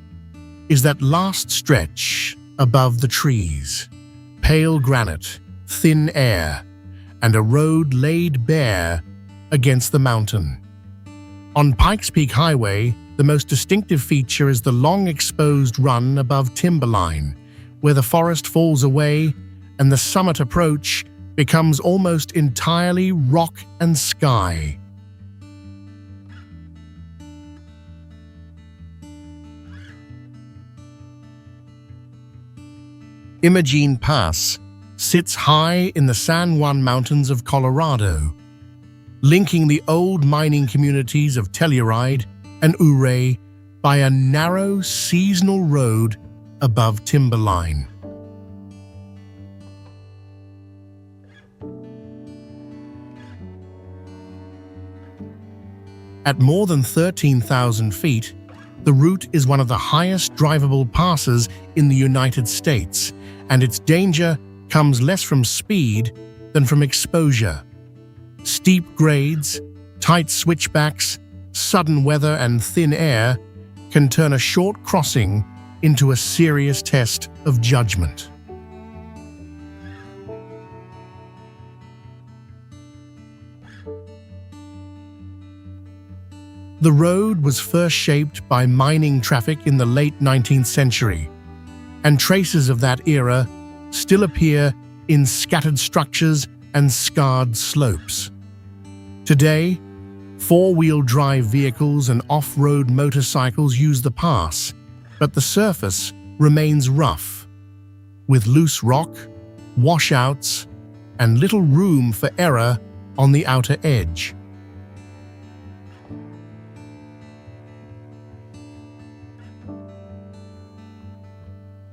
Speaker 1: is that last stretch above the trees. Pale granite, thin air, and a road laid bare against the mountain. On Pikes Peak Highway, the most distinctive feature is the long exposed run above timberline, where the forest falls away and the summit approach becomes almost entirely rock and sky. Imogene Pass sits high in the San Juan Mountains of Colorado, linking the old mining communities of Telluride and Ouray by a narrow seasonal road above timberline. At more than 13,000 feet, the route is one of the highest drivable passes in the United States, and its danger comes less from speed than from exposure. Steep grades, tight switchbacks, sudden weather, and thin air can turn a short crossing into a serious test of judgment. The road was first shaped by mining traffic in the late 19th century, and traces of that era still appear in scattered structures and scarred slopes. Today, four-wheel drive vehicles and off-road motorcycles use the pass, but the surface remains rough, with loose rock, washouts, and little room for error on the outer edge.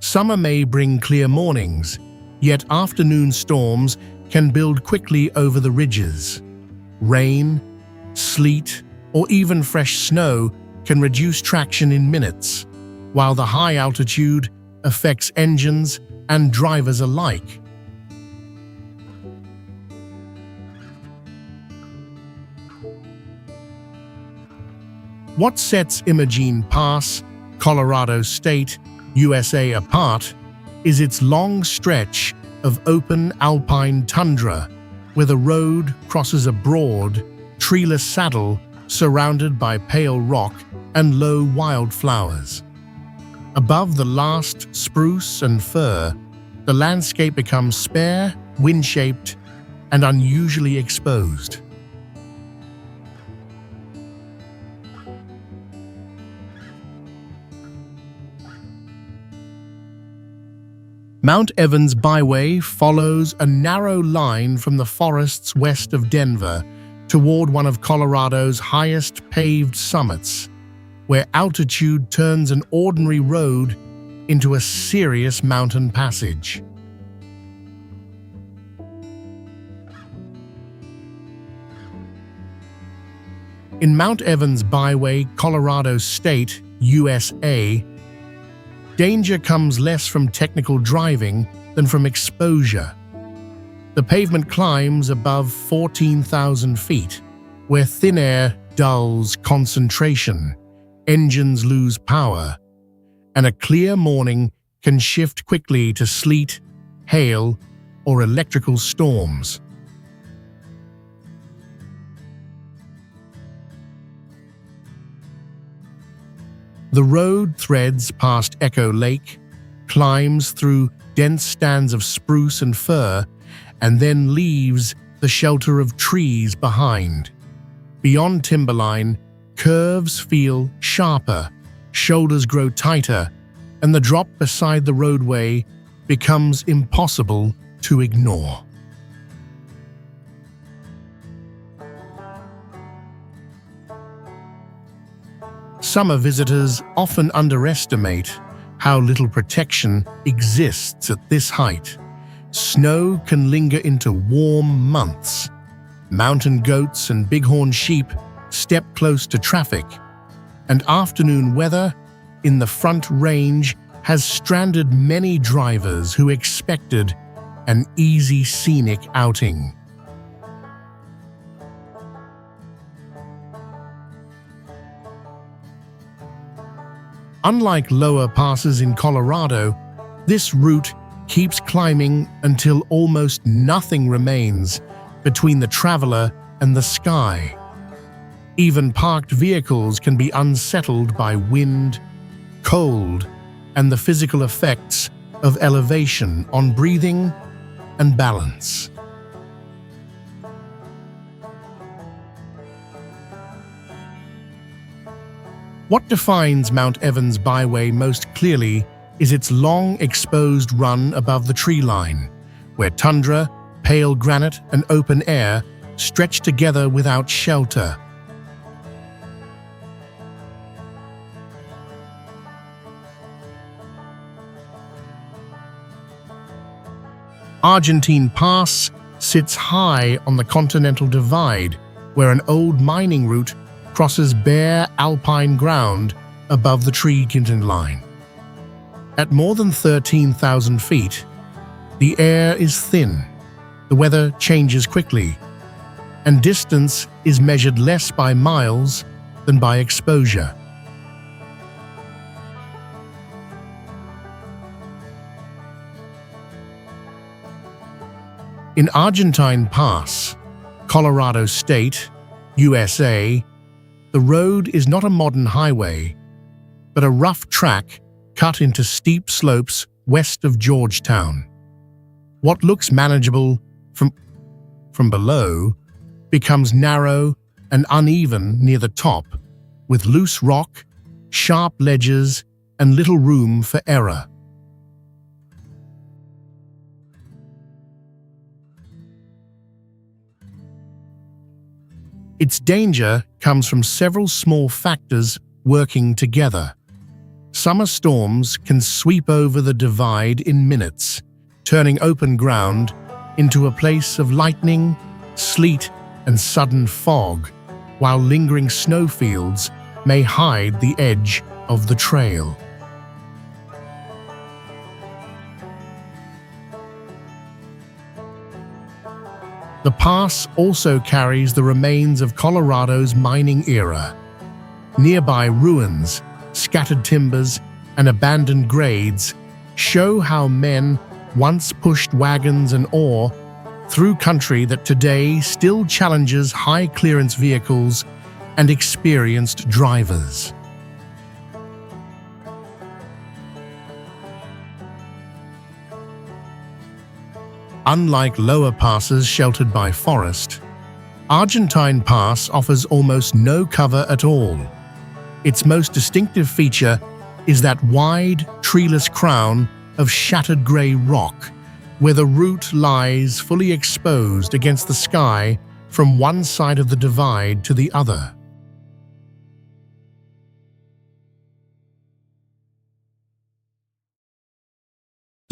Speaker 1: Summer may bring clear mornings, yet afternoon storms can build quickly over the ridges. Rain, sleet, or even fresh snow can reduce traction in minutes, while the high altitude affects engines and drivers alike. What sets Imogene Pass, Colorado State, USA apart is its long stretch of open alpine tundra, where the road crosses a broad, treeless saddle surrounded by pale rock and low wildflowers. Above the last spruce and fir, the landscape becomes spare, wind-shaped, and unusually exposed. Mount Evans Byway follows a narrow line from the forests west of Denver toward one of Colorado's highest paved summits, where altitude turns an ordinary road into a serious mountain passage. In Mount Evans Byway, Colorado State, USA, danger comes less from technical driving than from exposure. The pavement climbs above 14,000 feet, where thin air dulls concentration, engines lose power, and a clear morning can shift quickly to sleet, hail, or electrical storms. The road threads past Echo Lake, climbs through dense stands of spruce and fir, and then leaves the shelter of trees behind. Beyond timberline, curves feel sharper, shoulders grow tighter, and the drop beside the roadway becomes impossible to ignore. Summer visitors often underestimate how little protection exists at this height. Snow can linger into warm months. Mountain goats and bighorn sheep step close to traffic, and afternoon weather in the Front Range has stranded many drivers who expected an easy scenic outing. Unlike lower passes in Colorado, this route keeps climbing until almost nothing remains between the traveler and the sky. Even parked vehicles can be unsettled by wind, cold, and the physical effects of elevation on breathing and balance. What defines Mount Evans Byway most clearly is its long exposed run above the tree line, where tundra, pale granite, and open air stretch together without shelter. Argentine Pass sits high on the Continental Divide, where an old mining route crosses bare alpine ground above the tree-tinted line. At more than 13,000 feet, the air is thin, the weather changes quickly, and distance is measured less by miles than by exposure. In Argentine Pass, Colorado State, USA, the road is not a modern highway, but a rough track cut into steep slopes west of Georgetown. What looks manageable from below becomes narrow and uneven near the top, with loose rock, sharp ledges, and little room for error. Its danger comes from several small factors working together. Summer storms can sweep over the divide in minutes, turning open ground into a place of lightning, sleet, and sudden fog, while lingering snowfields may hide the edge of the trail. The pass also carries the remains of Colorado's mining era. Nearby ruins, scattered timbers, and abandoned grades show how men once pushed wagons and ore through country that today still challenges high-clearance vehicles and experienced drivers. Unlike lower passes sheltered by forest, Argentine Pass offers almost no cover at all. Its most distinctive feature is that wide, treeless crown of shattered grey rock, where the route lies fully exposed against the sky from one side of the divide to the other.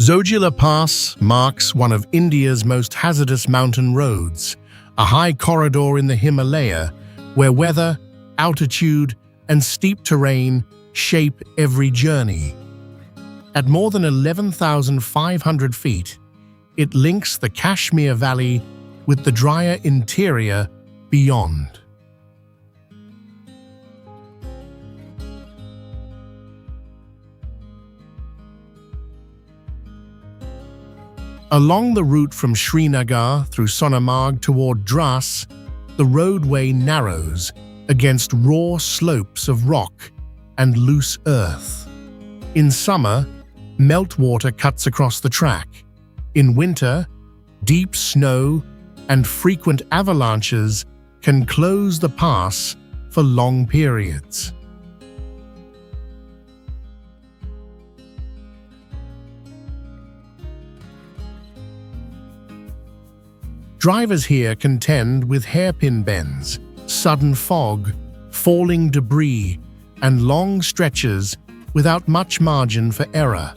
Speaker 1: Zoji La Pass marks one of India's most hazardous mountain roads, a high corridor in the Himalaya where weather, altitude, and steep terrain shape every journey. At more than 11,500 feet, it links the Kashmir Valley with the drier interior beyond. Along the route from Srinagar through Sonamarg toward Dras, the roadway narrows against raw slopes of rock and loose earth. In summer, meltwater cuts across the track. In winter, deep snow and frequent avalanches can close the pass for long periods. Drivers here contend with hairpin bends, sudden fog, falling debris, and long stretches without much margin for error.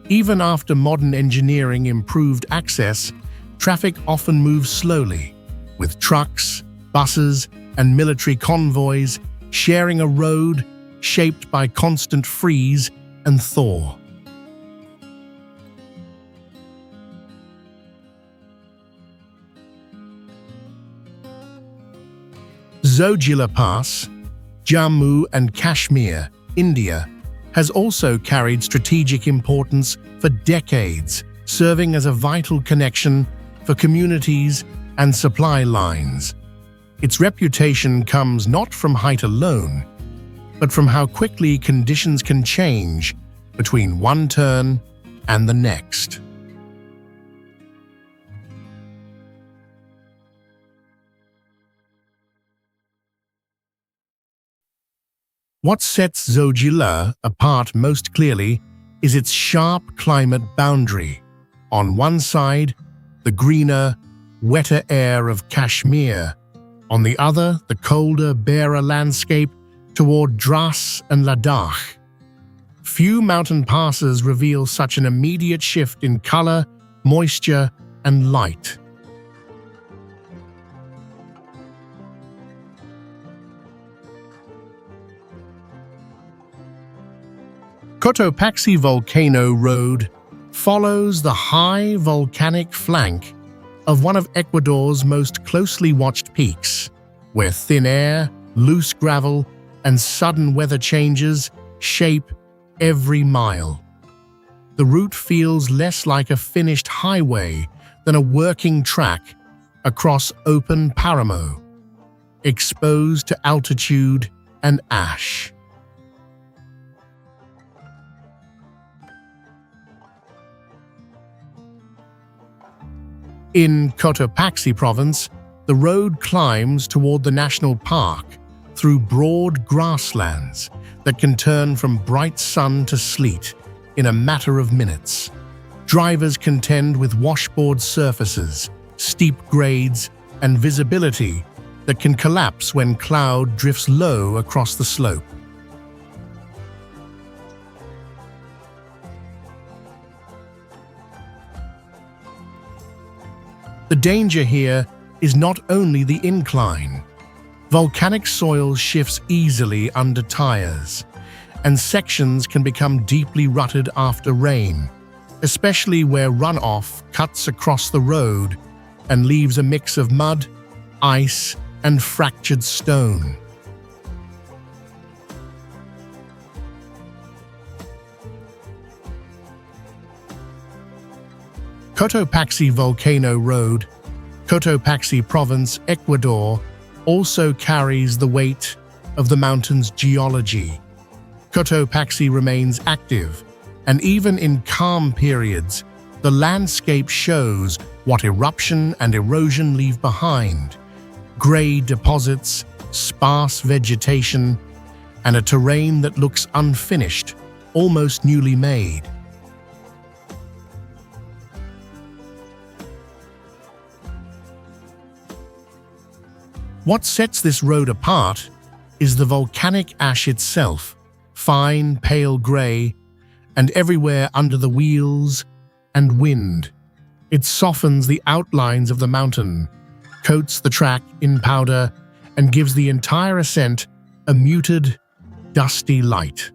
Speaker 1: Even after modern engineering improved access, traffic often moves slowly, with trucks, buses, and military convoys sharing a road shaped by constant freeze and thaw. Zoji La Pass, Jammu and Kashmir, India, has also carried strategic importance for decades, serving as a vital connection for communities and supply lines. Its reputation comes not from height alone, but from how quickly conditions can change between one turn and the next. What sets Zoji La apart most clearly is its sharp climate boundary. On one side, the greener, wetter air of Kashmir. On the other, the colder, barer landscape toward Dras and Ladakh. Few mountain passes reveal such an immediate shift in color, moisture, and light. Cotopaxi Volcano Road follows the high volcanic flank of one of Ecuador's most closely watched peaks, where thin air, loose gravel, and sudden weather changes shape every mile. The route feels less like a finished highway than a working track across open paramo, exposed to altitude and ash. In Cotopaxi province, the road climbs toward the national park through broad grasslands that can turn from bright sun to sleet in a matter of minutes. Drivers contend with washboard surfaces, steep grades, and visibility that can collapse when cloud drifts low across the slope. The danger here is not only the incline. Volcanic soil shifts easily under tires, and sections can become deeply rutted after rain, especially where runoff cuts across the road and leaves a mix of mud, ice, and fractured stone. Cotopaxi Volcano Road, Cotopaxi Province, Ecuador, also carries the weight of the mountain's geology. Cotopaxi remains active, and even in calm periods, The landscape shows what eruption and erosion leave behind: grey deposits, sparse vegetation, and a terrain that looks unfinished, almost newly made. What sets this road apart is the volcanic ash itself, fine, pale grey, and everywhere under the wheels and wind. It softens the outlines of the mountain, coats the track in powder, and gives the entire ascent a muted, dusty light.